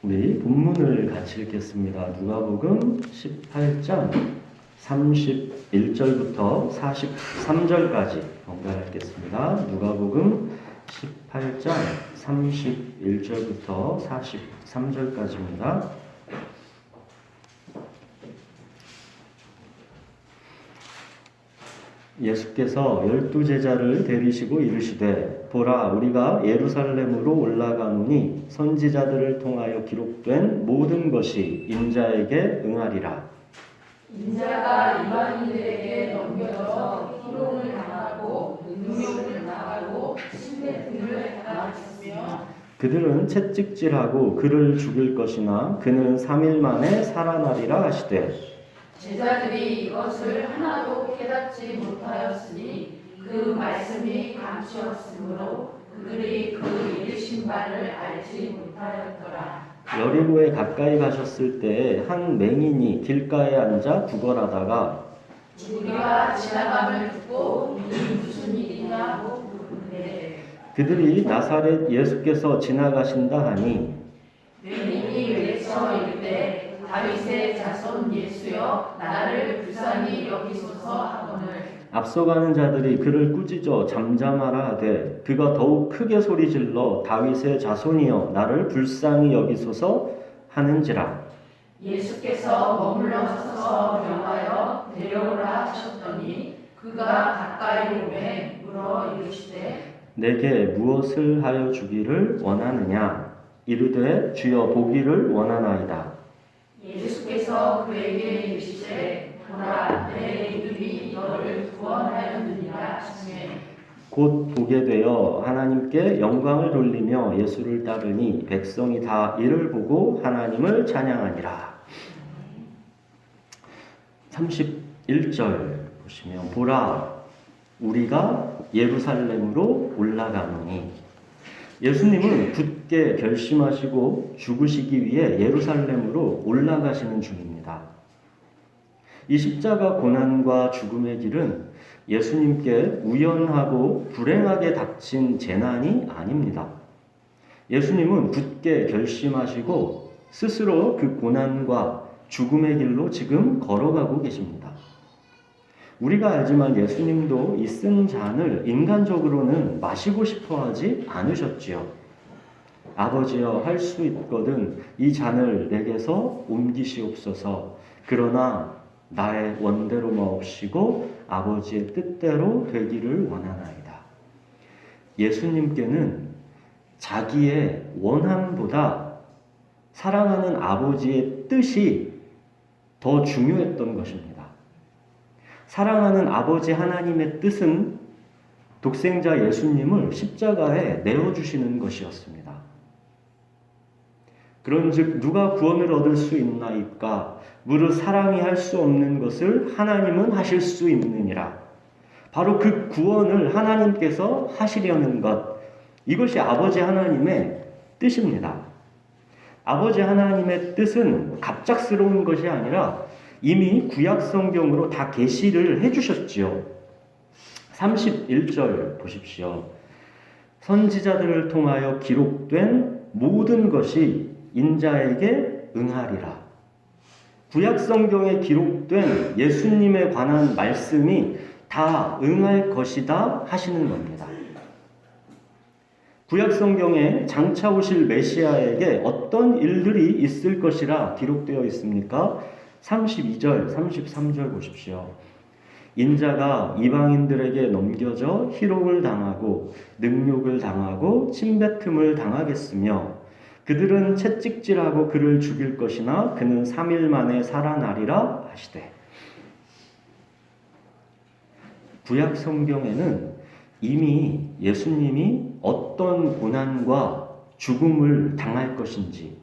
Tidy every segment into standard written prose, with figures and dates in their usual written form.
우리 본문을 같이 읽겠습니다. 누가복음 18장 31절부터 43절까지 번갈아 읽겠습니다. 누가복음 18장 31절부터 43절까지입니다. 예수께서 12제자를 데리시고 이르시되 보라 우리가 예루살렘으로 올라가노니 선지자들을 통하여 기록된 모든 것이 인자에게 응하리라. 인자가 이방인들에게 넘겨져서 희롱을 당하고 능욕을 당하고 침뱉음을 당하셨으며 그들은 채찍질하고 그를 죽일 것이나 그는 3일 만에 살아나리라 하시되 제자들이 이것을 하나도 깨닫지 못하였으니 그 말씀이 감추었으므로 그들이 그 이르신 바를 알지 못하였더라. 여리고에 가까이 가셨을 때에 한 맹인이 길가에 앉아 구걸하다가 우리가 지나감을 듣고 이 무슨 일이냐 하고 물으되 그들이 나사렛 예수께서 지나가신다 하니 맹인이 외쳐 이르되 다윗의 자손 예수여 나를 불쌍히 여기소서 하거늘 앞서가는 자들이 그를 꾸짖어 잠잠하라 하되 그가 더욱 크게 소리질러 다윗의 자손이여 나를 불쌍히 여기소서 하는지라. 예수께서 머물러 서서 명하여 데려오라 하셨더니 그가 가까이 오매 물어 이르시되 내게 무엇을 하여 주기를 원하느냐 이르되 주여 보기를 원하나이다. 예수께서 그에게 이르시되 보라 내 이름이 너를 구원하였느니라 하시매 곧 보게 되어 하나님께 영광을 돌리며 예수를 따르니 백성이 다 이를 보고 하나님을 찬양하니라. 31절 보시면 보라 우리가 예루살렘으로 올라가노니 예수님은 굳게 결심하시고 죽으시기 위해 예루살렘으로 올라가시는 중입니다. 이 십자가 고난과 죽음의 길은 예수님께 우연하고 불행하게 닥친 재난이 아닙니다. 예수님은 굳게 결심하시고 스스로 그 고난과 죽음의 길로 지금 걸어가고 계십니다. 우리가 알지만 예수님도 이 쓴 잔을 인간적으로는 마시고 싶어 하지 않으셨지요. 아버지여 할 수 있거든 이 잔을 내게서 옮기시옵소서. 그러나 나의 원대로 마옵시고 아버지의 뜻대로 되기를 원하나이다. 예수님께는 자기의 원함보다 사랑하는 아버지의 뜻이 더 중요했던 것입니다. 사랑하는 아버지 하나님의 뜻은 독생자 예수님을 십자가에 내어주시는 것이었습니다. 그런즉 누가 구원을 얻을 수 있나이까? 무릇 사람이 할 수 없는 것을 하나님은 하실 수 있느니라. 바로 그 구원을 하나님께서 하시려는 것, 이것이 아버지 하나님의 뜻입니다. 아버지 하나님의 뜻은 갑작스러운 것이 아니라 이미 구약 성경으로 다 계시를 해주셨지요. 31절 보십시오. 선지자들을 통하여 기록된 모든 것이 인자에게 응하리라. 구약 성경에 기록된 예수님에 관한 말씀이 다 응할 것이다 하시는 겁니다. 구약 성경에 장차 오실 메시아에게 어떤 일들이 있을 것이라 기록되어 있습니까? 32절, 33절 보십시오. 인자가 이방인들에게 넘겨져 희롱을 당하고 능욕을 당하고 침뱉음을 당하겠으며 그들은 채찍질하고 그를 죽일 것이나 그는 3일 만에 살아나리라 하시되 구약 성경에는 이미 예수님이 어떤 고난과 죽음을 당할 것인지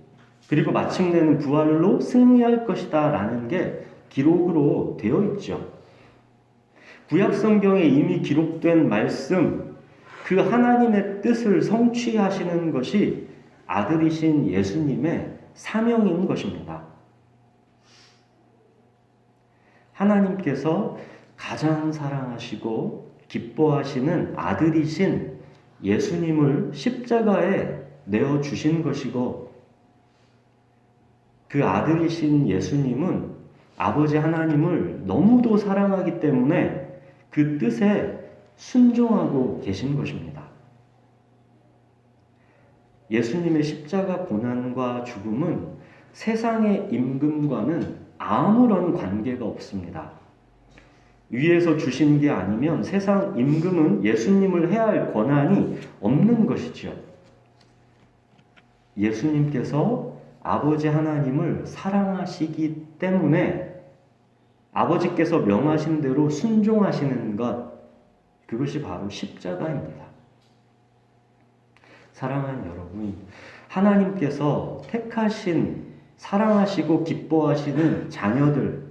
그리고 마침내는 부활로 승리할 것이다 라는 게 기록으로 되어 있죠. 구약 성경에 이미 기록된 말씀, 그 하나님의 뜻을 성취하시는 것이 아들이신 예수님의 사명인 것입니다. 하나님께서 가장 사랑하시고 기뻐하시는 아들이신 예수님을 십자가에 내어주신 것이고 그 아들이신 예수님은 아버지 하나님을 너무도 사랑하기 때문에 그 뜻에 순종하고 계신 것입니다. 예수님의 십자가 고난과 죽음은 세상의 임금과는 아무런 관계가 없습니다. 위에서 주신 게 아니면 세상 임금은 예수님을 해야 할 권한이 없는 것이지요. 예수님께서 아버지 하나님을 사랑하시기 때문에 아버지께서 명하신 대로 순종하시는 것, 그것이 바로 십자가입니다. 사랑하는 여러분, 하나님께서 택하신, 사랑하시고 기뻐하시는 자녀들,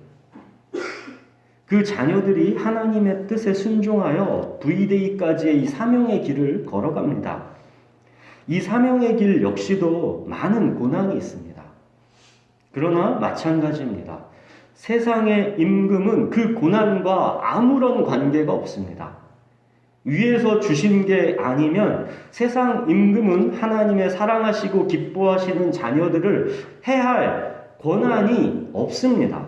그 자녀들이 하나님의 뜻에 순종하여 V-Day까지의 이 사명의 길을 걸어갑니다. 이 사명의 길 역시도 많은 고난이 있습니다. 그러나 마찬가지입니다. 세상의 임금은 그 고난과 아무런 관계가 없습니다. 위에서 주신 게 아니면 세상 임금은 하나님의 사랑하시고 기뻐하시는 자녀들을 해할 권한이 없습니다.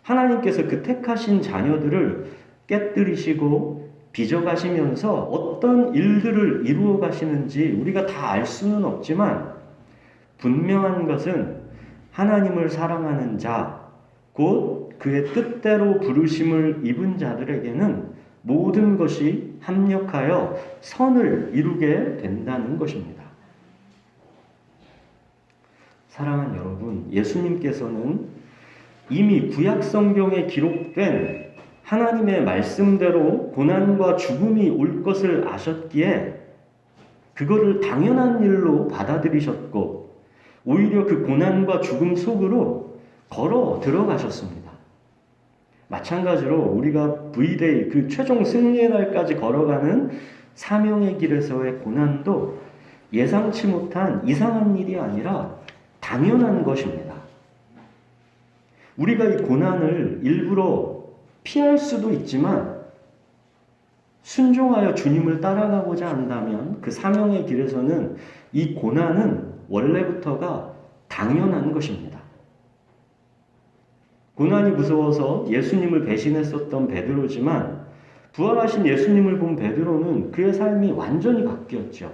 하나님께서 그 택하신 자녀들을 깨뜨리시고 빚어가시면서 어떤 일들을 이루어 가시는지 우리가 다 알 수는 없지만 분명한 것은 하나님을 사랑하는 자, 곧 그의 뜻대로 부르심을 입은 자들에게는 모든 것이 합력하여 선을 이루게 된다는 것입니다. 사랑하는 여러분, 예수님께서는 이미 구약 성경에 기록된 하나님의 말씀대로 고난과 죽음이 올 것을 아셨기에 그거를 당연한 일로 받아들이셨고 오히려 그 고난과 죽음 속으로 걸어 들어가셨습니다. 마찬가지로 우리가 V-Day, 그 최종 승리의 날까지 걸어가는 사명의 길에서의 고난도 예상치 못한 이상한 일이 아니라 당연한 것입니다. 우리가 이 고난을 일부러 피할 수도 있지만 순종하여 주님을 따라가고자 한다면 그 사명의 길에서는 이 고난은 원래부터가 당연한 것입니다. 고난이 무서워서 예수님을 배신했었던 베드로지만 부활하신 예수님을 본 베드로는 그의 삶이 완전히 바뀌었죠.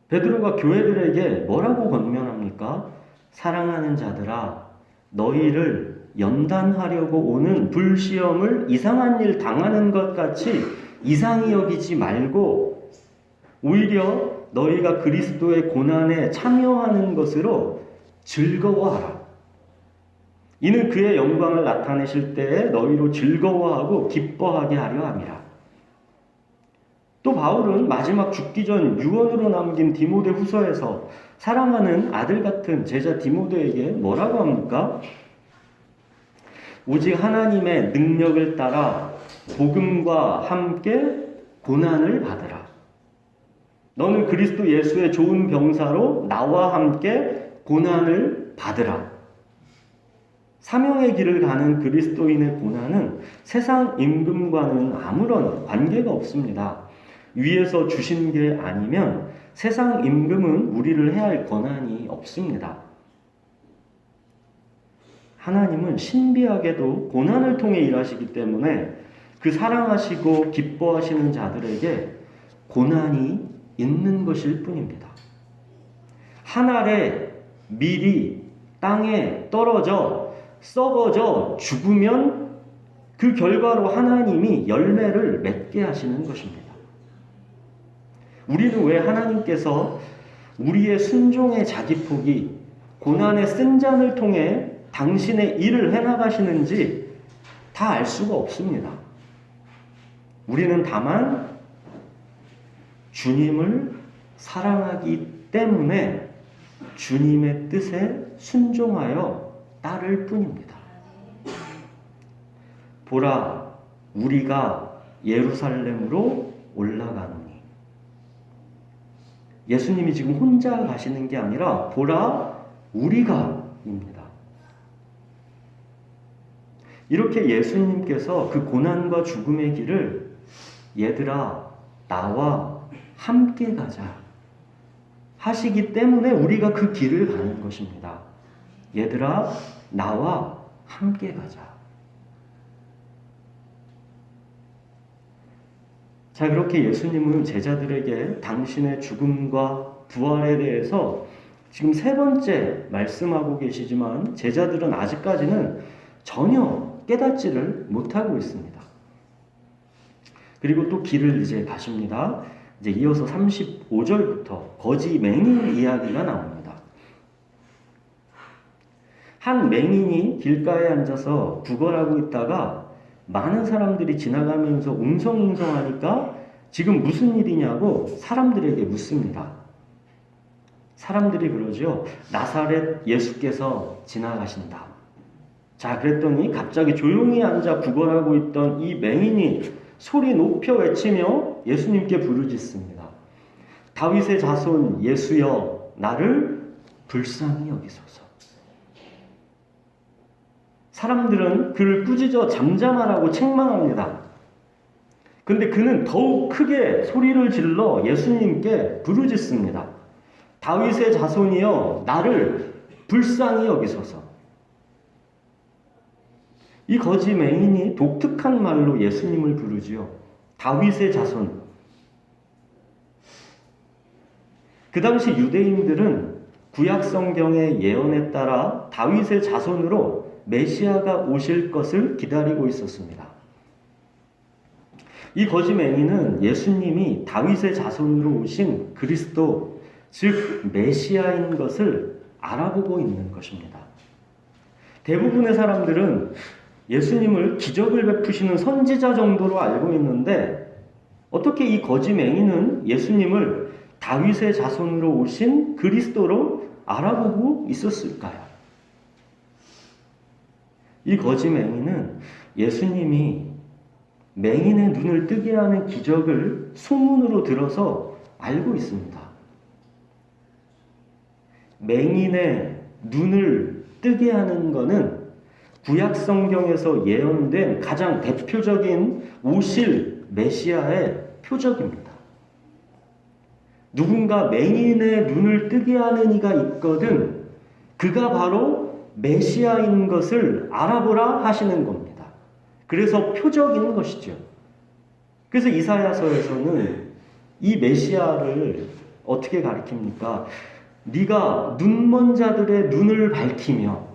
베드로가 교회들에게 뭐라고 권면합니까? 사랑하는 자들아, 너희를 연단하려고 오는 불시험을 이상한 일 당하는 것 같이 이상히 여기지 말고 오히려 너희가 그리스도의 고난에 참여하는 것으로 즐거워하라. 이는 그의 영광을 나타내실 때에 너희로 즐거워하고 기뻐하게 하려 함이라. 또 바울은 마지막 죽기 전 유언으로 남긴 디모데 후서에서 사랑하는 아들 같은 제자 디모데에게 뭐라고 합니까? 오직 하나님의 능력을 따라 복음과 함께 고난을 받으라. 너는 그리스도 예수의 좋은 병사로 나와 함께 고난을 받으라. 사명의 길을 가는 그리스도인의 고난은 세상 임금과는 아무런 관계가 없습니다. 위에서 주신 게 아니면 세상 임금은 우리를 해야 할 권한이 없습니다. 하나님은 신비하게도 고난을 통해 일하시기 때문에 그 사랑하시고 기뻐하시는 자들에게 고난이 있는 것일 뿐입니다. 한 알의 밀이 땅에 떨어져 썩어져 죽으면 그 결과로 하나님이 열매를 맺게 하시는 것입니다. 우리는 왜 하나님께서 우리의 순종의 자기포기, 고난의 쓴 잔을 통해 당신의 일을 해나가시는지 다 알 수가 없습니다. 우리는 다만 주님을 사랑하기 때문에 주님의 뜻에 순종하여 따를 뿐입니다. 보라, 우리가 예루살렘으로 올라가노니. 예수님이 지금 혼자 가시는 게 아니라 보라, 우리가입니다. 이렇게 예수님께서 그 고난과 죽음의 길을 얘들아, 나와 함께 가자. 하시기 때문에 우리가 그 길을 가는 것입니다. 얘들아, 나와 함께 가자. 자, 그렇게 예수님은 제자들에게 당신의 죽음과 부활에 대해서 지금 세 번째 말씀하고 계시지만 제자들은 아직까지는 전혀 깨닫지를 못하고 있습니다. 그리고 또 길을 이제 가십니다. 이제 이어서 35절부터 거지 맹인 이야기가 나옵니다. 한 맹인이 길가에 앉아서 구걸하고 있다가 많은 사람들이 지나가면서 웅성웅성하니까 지금 무슨 일이냐고 사람들에게 묻습니다. 사람들이 그러죠. 나사렛 예수께서 지나가신다. 자, 그랬더니 갑자기 조용히 앉아 구걸하고 있던 이 맹인이 소리 높여 외치며 예수님께 부르짖습니다. 다윗의 자손 예수여, 나를 불쌍히 여기소서. 사람들은 그를 꾸짖어 잠잠하라고 책망합니다. 근데 그는 더욱 크게 소리를 질러 예수님께 부르짖습니다. 다윗의 자손이여, 나를 불쌍히 여기소서. 이 거지 맹인이 독특한 말로 예수님을 부르지요. 다윗의 자손. 그 당시 유대인들은 구약 성경의 예언에 따라 다윗의 자손으로 메시아가 오실 것을 기다리고 있었습니다. 이 거지 맹인은 예수님이 다윗의 자손으로 오신 그리스도, 즉 메시아인 것을 알아보고 있는 것입니다. 대부분의 사람들은 예수님을 기적을 베푸시는 선지자 정도로 알고 있는데 어떻게 이 거지 맹인은 예수님을 다윗의 자손으로 오신 그리스도로 알아보고 있었을까요? 이 거지 맹인은 예수님이 맹인의 눈을 뜨게 하는 기적을 소문으로 들어서 알고 있습니다. 맹인의 눈을 뜨게 하는 것은 구약 성경에서 예언된 가장 대표적인 오실 메시아의 표적입니다. 누군가 맹인의 눈을 뜨게 하는 이가 있거든 그가 바로 메시아인 것을 알아보라 하시는 겁니다. 그래서 표적인 것이죠. 그래서 이사야서에서는 이 메시아를 어떻게 가리킵니까? 네가 눈먼 자들의 눈을 밝히며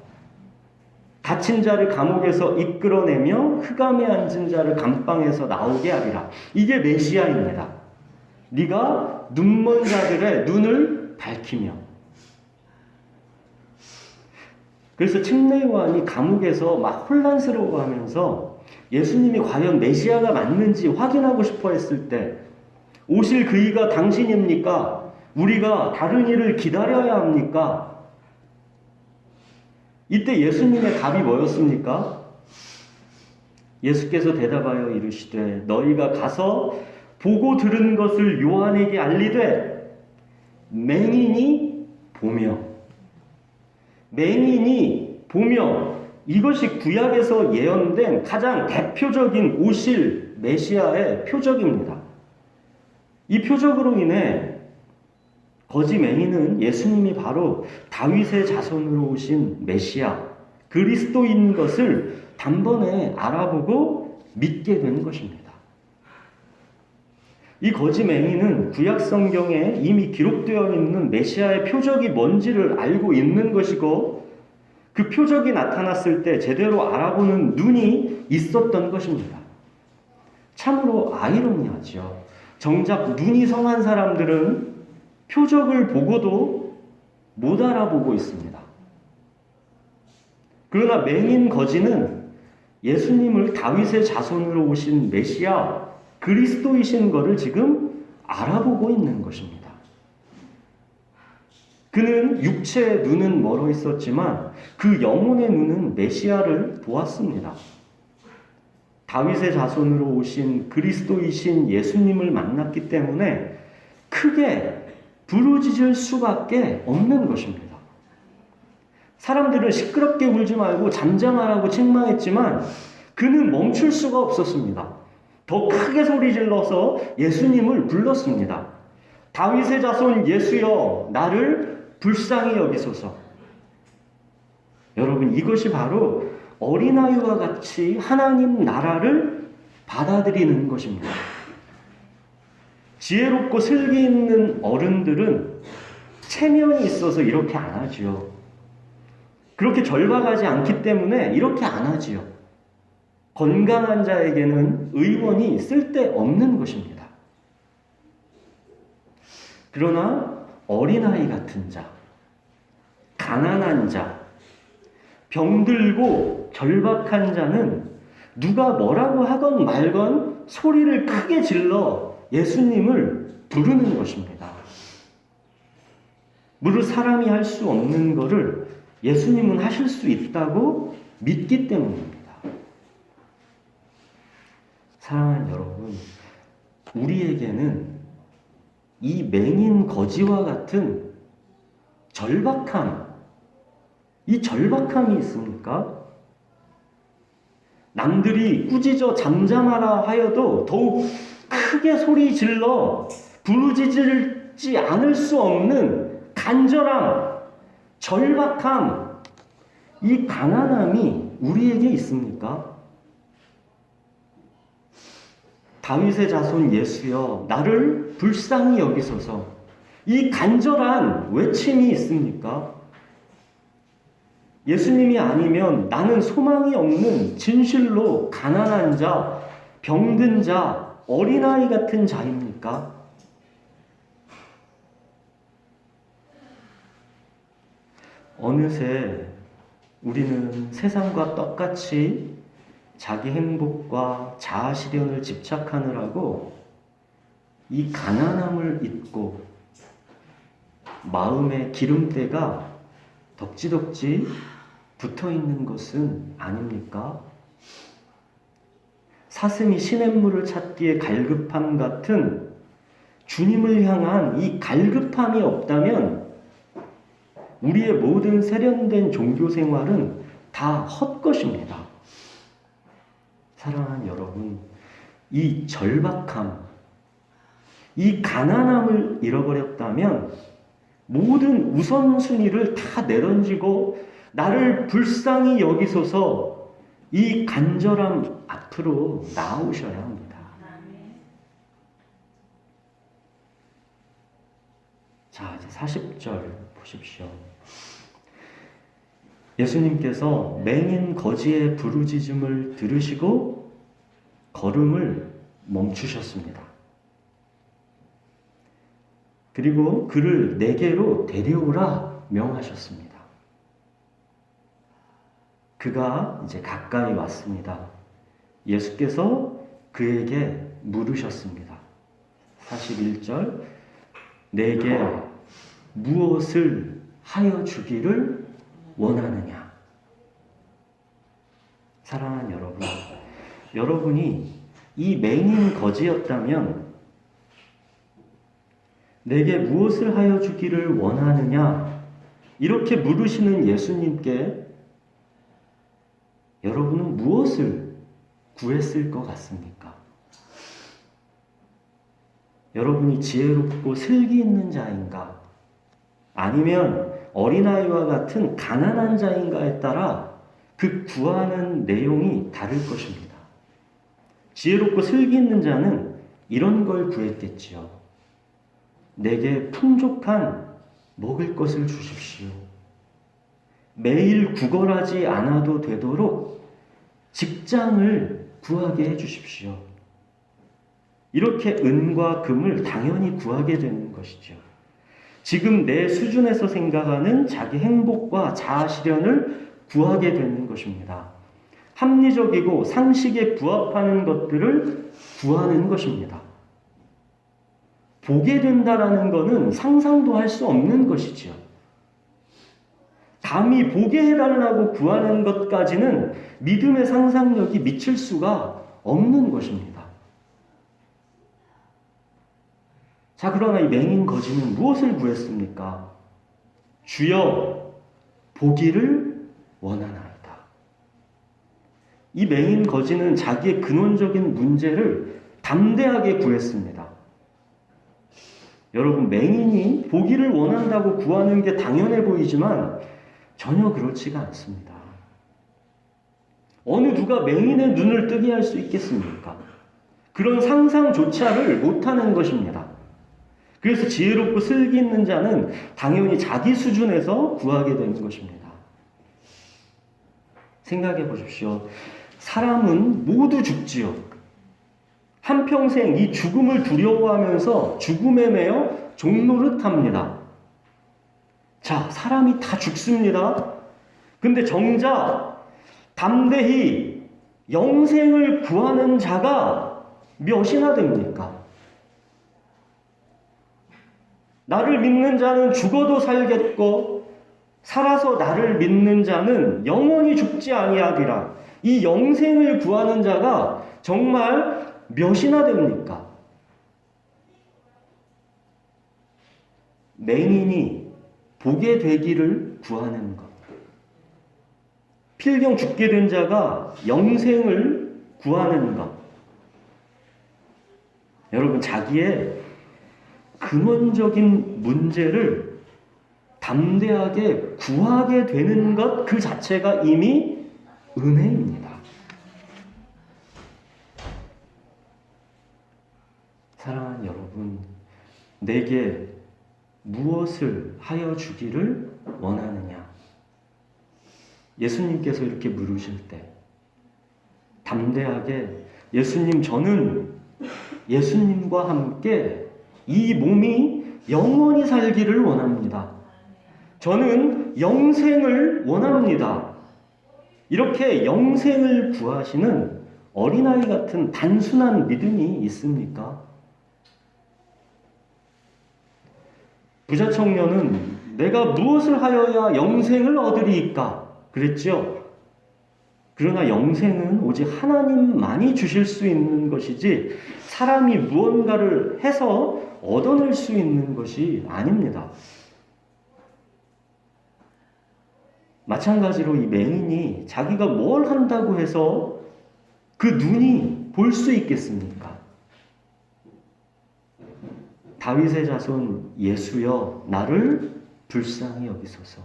갇힌 자를 감옥에서 이끌어내며 흑암에 앉은 자를 감방에서 나오게 하리라. 이게 메시아입니다. 네가 눈먼 자들의 눈을 밝히며. 그래서 침례 요한이 감옥에서 막 혼란스러워하면서 예수님이 과연 메시아가 맞는지 확인하고 싶어 했을 때 오실 그 이가 당신입니까? 우리가 다른 이를 기다려야 합니까? 이때 예수님의 답이 뭐였습니까? 예수께서 대답하여 이르시되 너희가 가서 보고 들은 것을 요한에게 알리되 맹인이 보며 이것이 구약에서 예언된 가장 대표적인 오실 메시아의 표적입니다. 이 표적으로 인해 거지 맹인은 예수님이 바로 다윗의 자손으로 오신 메시아, 그리스도인 것을 단번에 알아보고 믿게 된 것입니다. 이 거지 맹인은 구약 성경에 이미 기록되어 있는 메시아의 표적이 뭔지를 알고 있는 것이고 그 표적이 나타났을 때 제대로 알아보는 눈이 있었던 것입니다. 참으로 아이러니하죠. 정작 눈이 성한 사람들은 표적을 보고도 못 알아보고 있습니다. 그러나 맹인 거지는 예수님을 다윗의 자손으로 오신 메시아 그리스도이신 것을 지금 알아보고 있는 것입니다. 그는 육체의 눈은 멀어 있었지만 그 영혼의 눈은 메시아를 보았습니다. 다윗의 자손으로 오신 그리스도이신 예수님을 만났기 때문에 크게 부르짖을 수밖에 없는 것입니다. 사람들은 시끄럽게 울지 말고 잠잠하라고 책망했지만 그는 멈출 수가 없었습니다. 더 크게 소리 질러서 예수님을 불렀습니다. 다윗의 자손 예수여 나를 불쌍히 여기소서. 여러분, 이것이 바로 어린아이와 같이 하나님 나라를 받아들이는 것입니다. 지혜롭고 슬기 있는 어른들은 체면이 있어서 이렇게 안 하지요. 그렇게 절박하지 않기 때문에 이렇게 안 하지요. 건강한 자에게는 의원이 쓸데없는 것입니다. 그러나 어린아이 같은 자, 가난한 자, 병들고 절박한 자는 누가 뭐라고 하건 말건 소리를 크게 질러 예수님을 부르는 것입니다. 무릇 사람이 할 수 없는 것을 예수님은 하실 수 있다고 믿기 때문입니다. 사랑하는 여러분, 우리에게는 이 맹인 거지와 같은 절박함, 이 절박함이 있습니까? 남들이 꾸짖어 잠잠하라 하여도 더욱 크게 소리 질러 부르짖지 않을 수 없는 간절함, 절박함, 이 가난함이 우리에게 있습니까? 다윗의 자손 예수여 나를 불쌍히 여기소서. 이 간절한 외침이 있습니까? 예수님이 아니면 나는 소망이 없는 진실로 가난한 자, 병든 자, 어린아이 같은 자입니까? 어느새 우리는 세상과 똑같이 자기 행복과 자아 실현을 집착하느라고 이 가난함을 잊고 마음의 기름때가 덕지덕지 붙어 있는 것은 아닙니까? 사슴이 시냇물을 찾기에 갈급함 같은 주님을 향한 이 갈급함이 없다면 우리의 모든 세련된 종교 생활은 다 헛것입니다. 사랑하는 여러분, 이 절박함, 이 가난함을 잃어버렸다면 모든 우선순위를 다 내던지고 나를 불쌍히 여기소서 이 간절함 앞으로 나아오셔야 합니다. 자, 이제 40절 보십시오. 예수님께서 맹인 거지의 부르짖음을 들으시고 걸음을 멈추셨습니다. 그리고 그를 내게로 데려오라 명하셨습니다. 그가 이제 가까이 왔습니다. 예수께서 그에게 물으셨습니다. 41절 내게 무엇을 하여 주기를 원하느냐? 사랑하는 여러분, 여러분이 이 맹인 거지였다면 내게 무엇을 하여 주기를 원하느냐? 이렇게 물으시는 예수님께 여러분은 무엇을 구했을 것 같습니까? 여러분이 지혜롭고 슬기 있는 자인가? 아니면 어린아이와 같은 가난한 자인가에 따라 그 구하는 내용이 다를 것입니다. 지혜롭고 슬기 있는 자는 이런 걸 구했겠지요. 내게 풍족한 먹을 것을 주십시오. 매일 구걸하지 않아도 되도록 직장을 구하게 해주십시오. 이렇게 은과 금을 당연히 구하게 되는 것이죠. 지금 내 수준에서 생각하는 자기 행복과 자아 실현을 구하게 되는 것입니다. 합리적이고 상식에 부합하는 것들을 구하는 것입니다. 보게 된다라는 것은 상상도 할 수 없는 것이지요. 감히 보게 해달라고 구하는 것까지는 믿음의 상상력이 미칠 수가 없는 것입니다. 자, 그러나 이 맹인 거지는 무엇을 구했습니까? 주여, 보기를 원하나이다. 이 맹인 거지는 자기의 근원적인 문제를 담대하게 구했습니다. 여러분, 맹인이 보기를 원한다고 구하는 게 당연해 보이지만 전혀 그렇지가 않습니다. 어느 누가 맹인의 눈을 뜨게 할 수 있겠습니까? 그런 상상조차를 못하는 것입니다. 그래서 지혜롭고 슬기 있는 자는 당연히 자기 수준에서 구하게 되는 것입니다. 생각해 보십시오. 사람은 모두 죽지요. 한평생 이 죽음을 두려워하면서 죽음에 매여 종노릇합니다. 자, 사람이 다 죽습니다. 근데 정작 담대히 영생을 구하는 자가 몇이나 됩니까? 나를 믿는 자는 죽어도 살겠고 살아서 나를 믿는 자는 영원히 죽지 아니하리라. 이 영생을 구하는 자가 정말 몇이나 됩니까? 맹인이 보게 되기를 구하는 것. 필경 죽게 된 자가 영생을 구하는 것. 여러분, 자기의 근원적인 문제를 담대하게 구하게 되는 것 그 자체가 이미 은혜입니다. 사랑하는 여러분, 내게 무엇을 하여 주기를 원하느냐? 예수님께서 이렇게 물으실 때 담대하게 예수님, 저는 예수님과 함께 이 몸이 영원히 살기를 원합니다. 저는 영생을 원합니다. 이렇게 영생을 구하시는 어린아이 같은 단순한 믿음이 있습니까? 부자 청년은 내가 무엇을 하여야 영생을 얻으리이까? 그랬죠? 그러나 영생은 오직 하나님만이 주실 수 있는 것이지 사람이 무언가를 해서 얻어낼 수 있는 것이 아닙니다. 마찬가지로 이 맹인이 자기가 뭘 한다고 해서 그 눈이 볼 수 있겠습니까? 다윗의 자손 예수여, 나를 불쌍히 여기소서.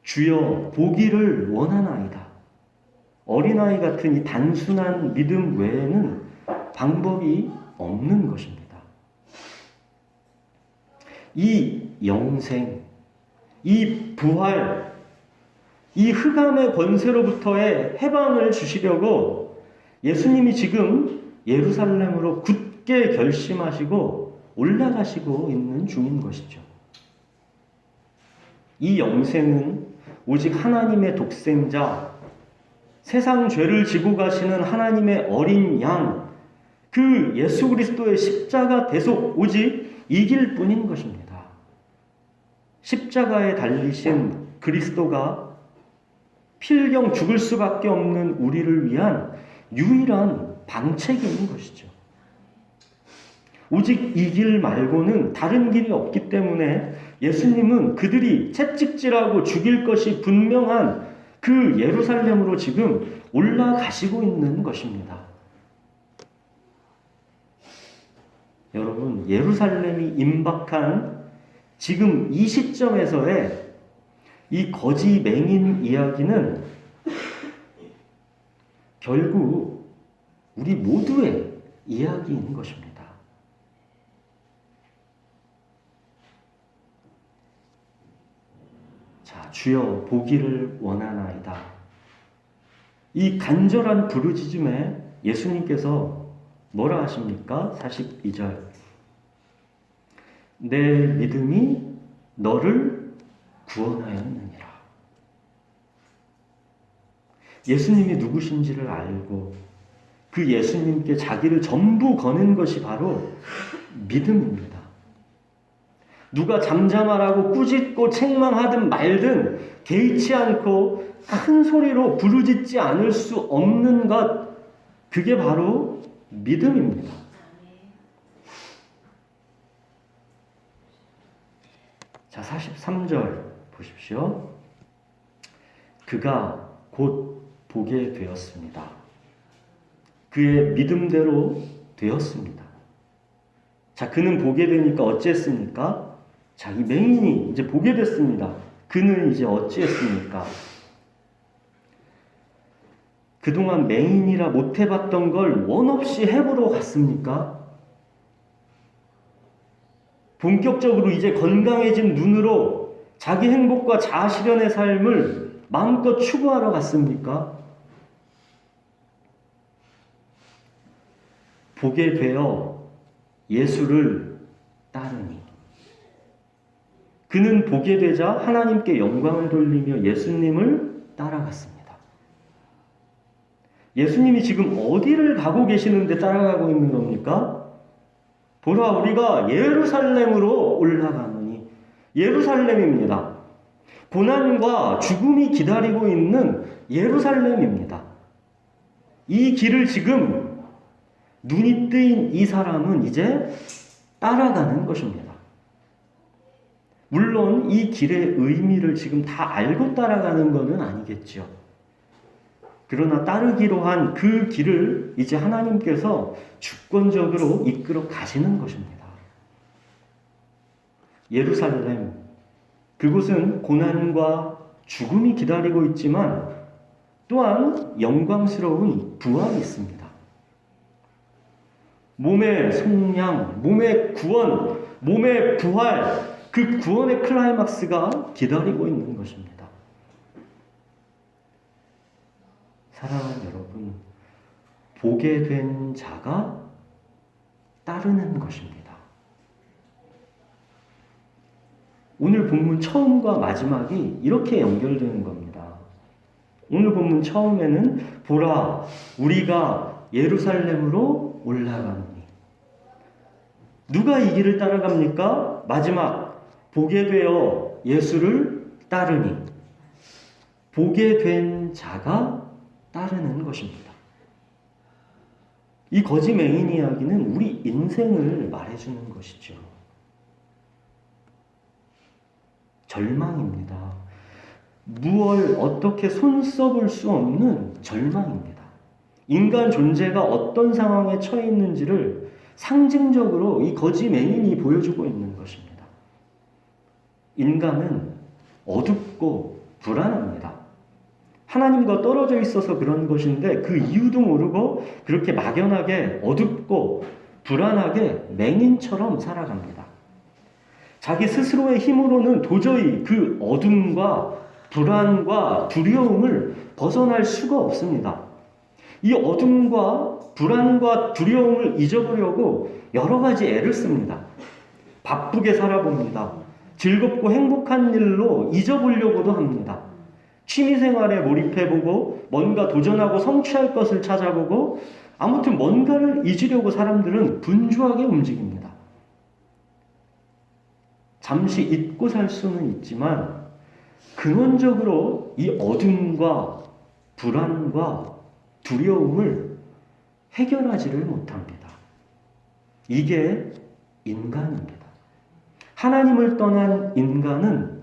주여, 보기를 원하나이다. 어린아이 같은 이 단순한 믿음 외에는 방법이 없는 것입니다. 이 영생, 이 부활, 이 흑암의 권세로부터의 해방을 주시려고 예수님이 지금 예루살렘으로 굳게 결심하시고 올라가시고 있는 중인 것이죠. 이 영생은 오직 하나님의 독생자, 세상 죄를 지고 가시는 하나님의 어린 양, 그 예수 그리스도의 십자가 대속 오직 이길 뿐인 것입니다. 십자가에 달리신 그리스도가 필경 죽을 수밖에 없는 우리를 위한 유일한 방책인 것이죠. 오직 이 길 말고는 다른 길이 없기 때문에 예수님은 그들이 채찍질하고 죽일 것이 분명한 그 예루살렘으로 지금 올라가시고 있는 것입니다. 여러분, 예루살렘이 임박한 지금 이 시점에서의 이 거지 맹인 이야기는 결국 우리 모두의 이야기인 것입니다. 자, 주여 보기를 원하나이다. 이 간절한 부르짖음에 예수님께서 뭐라 하십니까? 42절. 내 믿음이 너를 구원하였느니라. 예수님이 누구신지를 알고 그 예수님께 자기를 전부 거는 것이 바로 믿음입니다. 누가 잠잠하라고 꾸짖고 책망하든 말든 개의치 않고 큰 소리로 부르짖지 않을 수 없는 것, 그게 바로 믿음입니다. 자, 43절 보십시오. 그가 곧 보게 되었습니다. 그의 믿음대로 되었습니다. 자, 그는 보게 되니까 어찌했습니까? 자기 맹인이 이제 보게 됐습니다. 그는 이제 어찌했습니까? 그동안 맹인이라 못해봤던 걸 원없이 해보러 갔습니까? 본격적으로 이제 건강해진 눈으로 자기 행복과 자아실현의 삶을 마음껏 추구하러 갔습니까? 보게 되어 예수를 따르니 그는 보게 되자 하나님께 영광을 돌리며 예수님을 따라갔습니다. 예수님이 지금 어디를 가고 계시는데 따라가고 있는 겁니까? 보라, 우리가 예루살렘으로 올라가노니. 예루살렘입니다. 고난과 죽음이 기다리고 있는 예루살렘입니다. 이 길을 지금 눈이 뜨인 이 사람은 이제 따라가는 것입니다. 물론 이 길의 의미를 지금 다 알고 따라가는 것은 아니겠죠. 그러나 따르기로 한 그 길을 이제 하나님께서 주권적으로 이끌어 가시는 것입니다. 예루살렘, 그곳은 고난과 죽음이 기다리고 있지만 또한 영광스러운 부활이 있습니다. 몸의 속량, 몸의 구원, 몸의 부활, 그 구원의 클라이막스가 기다리고 있는 것입니다. 사랑하는 여러분, 보게 된 자가 따르는 것입니다. 오늘 본문 처음과 마지막이 이렇게 연결되는 겁니다. 오늘 본문 처음에는 보라, 우리가 예루살렘으로 올라가노니. 누가 이 길을 따라갑니까? 마지막, 보게 되어 예수를 따르니. 보게 된 자가 따르는 것입니다. 이 거지 맹인 이야기는 우리 인생을 말해주는 것이죠. 절망입니다. 무얼 어떻게 손써볼 수 없는 절망입니다. 인간 존재가 어떤 상황에 처해 있는지를 상징적으로 이 거지 맹인이 보여주고 있는 것입니다. 인간은 어둡고 불안합니다. 하나님과 떨어져 있어서 그런 것인데 그 이유도 모르고 그렇게 막연하게 어둡고 불안하게 맹인처럼 살아갑니다. 자기 스스로의 힘으로는 도저히 그 어둠과 불안과 두려움을 벗어날 수가 없습니다. 이 어둠과 불안과 두려움을 잊어보려고 여러 가지 애를 씁니다. 바쁘게 살아봅니다. 즐겁고 행복한 일로 잊어보려고도 합니다. 취미생활에 몰입해보고 뭔가 도전하고 성취할 것을 찾아보고 아무튼 뭔가를 잊으려고 사람들은 분주하게 움직입니다. 잠시 잊고 살 수는 있지만 근원적으로 이 어둠과 불안과 두려움을 해결하지를 못합니다. 이게 인간입니다. 하나님을 떠난 인간은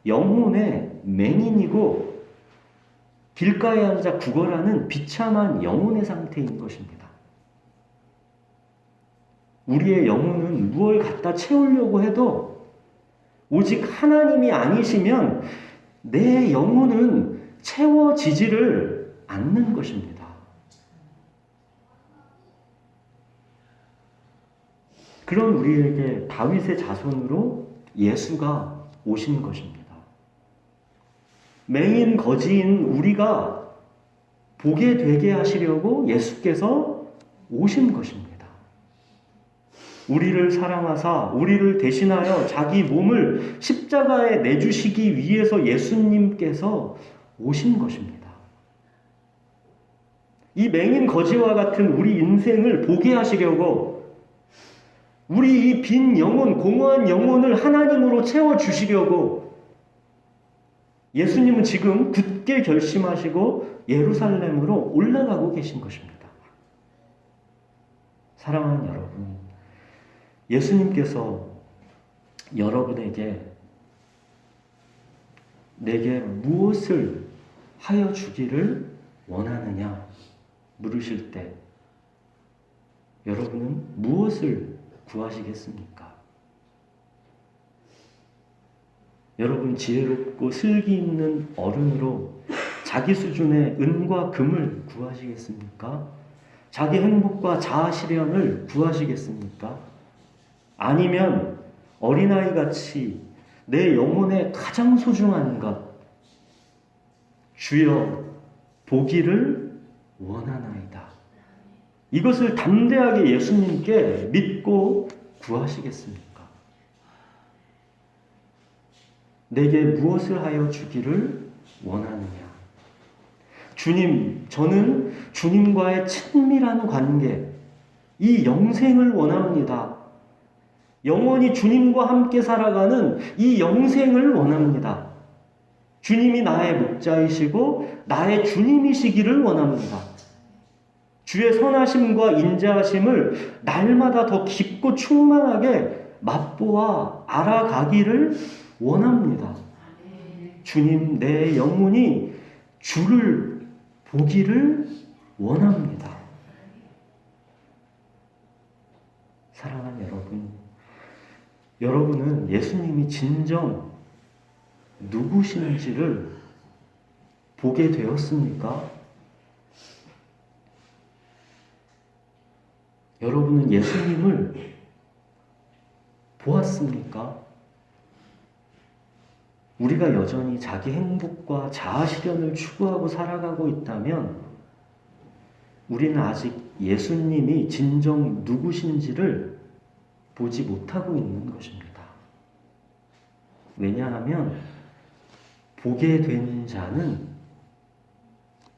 영혼의 맹인이고 길가에 앉아 구걸하는 비참한 영혼의 상태인 것입니다. 우리의 영혼은 무엇을 갖다 채우려고 해도 오직 하나님이 아니시면 내 영혼은 채워지지를 않는 것입니다. 그런 우리에게 다윗의 자손으로 예수가 오신 것입니다. 맹인 거지인 우리가 보게 되게 하시려고 예수께서 오신 것입니다. 우리를 사랑하사 우리를 대신하여 자기 몸을 십자가에 내주시기 위해서 예수님께서 오신 것입니다. 이 맹인 거지와 같은 우리 인생을 보게 하시려고 우리 이 빈 영혼, 공허한 영혼을 하나님으로 채워주시려고 예수님은 지금 굳게 결심하시고 예루살렘으로 올라가고 계신 것입니다. 사랑하는 여러분, 예수님께서 여러분에게 내게 무엇을 하여 주기를 원하느냐 물으실 때 여러분은 무엇을 구하시겠습니까? 여러분, 지혜롭고 슬기 있는 어른으로 자기 수준의 은과 금을 구하시겠습니까? 자기 행복과 자아 실현을 구하시겠습니까? 아니면 어린아이 같이 내 영혼의 가장 소중한 것, 주여 보기를 원하나이다. 이것을 담대하게 예수님께 믿고 구하시겠습니까? 내게 무엇을 하여 주기를 원하느냐? 주님, 저는 주님과의 친밀한 관계, 이 영생을 원합니다. 영원히 주님과 함께 살아가는 이 영생을 원합니다. 주님이 나의 목자이시고 나의 주님이시기를 원합니다. 주의 선하심과 인자하심을 날마다 더 깊고 충만하게 맛보아 알아가기를 원합니다. 주님, 내 영혼이 주를 보기를 원합니다. 사랑하는 여러분, 여러분은 예수님이 진정 누구신지를 보게 되었습니까? 여러분은 예수님을 보았습니까? 우리가 여전히 자기 행복과 자아 실현을 추구하고 살아가고 있다면 우리는 아직 예수님이 진정 누구신지를 보지 못하고 있는 것입니다. 왜냐하면 보게 된 자는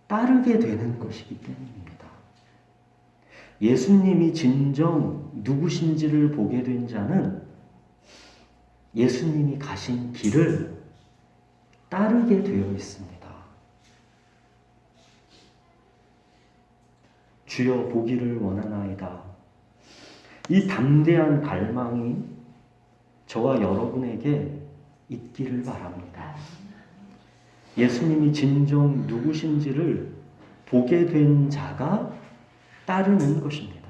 따르게 되는 것이기 때문입니다. 예수님이 진정 누구신지를 보게 된 자는 예수님이 가신 길을 따르게 되어 있습니다. 주여 보기를 원하나이다. 이 담대한 갈망이 저와 여러분에게 있기를 바랍니다. 예수님이 진정 누구신지를 보게 된 자가 따르는 것입니다.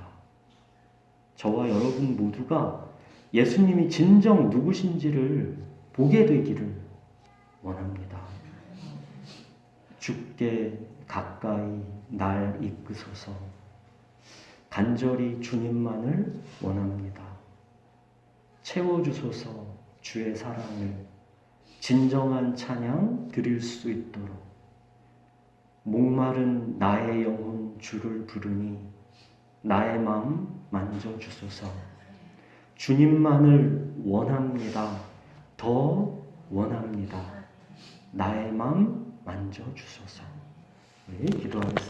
저와 여러분 모두가 예수님이 진정 누구신지를 보게 되기를 원합니다. 주께 가까이 날 이끄소서. 간절히 주님만을 원합니다. 채워주소서. 주의 사랑을 진정한 찬양 드릴 수 있도록. 목마른 나의 영혼 주를 부르니 나의 마음 만져주소서. 주님만을 원합니다. 더 원합니다. 나의 마음 만져주소서. 네, 기도하겠습니다.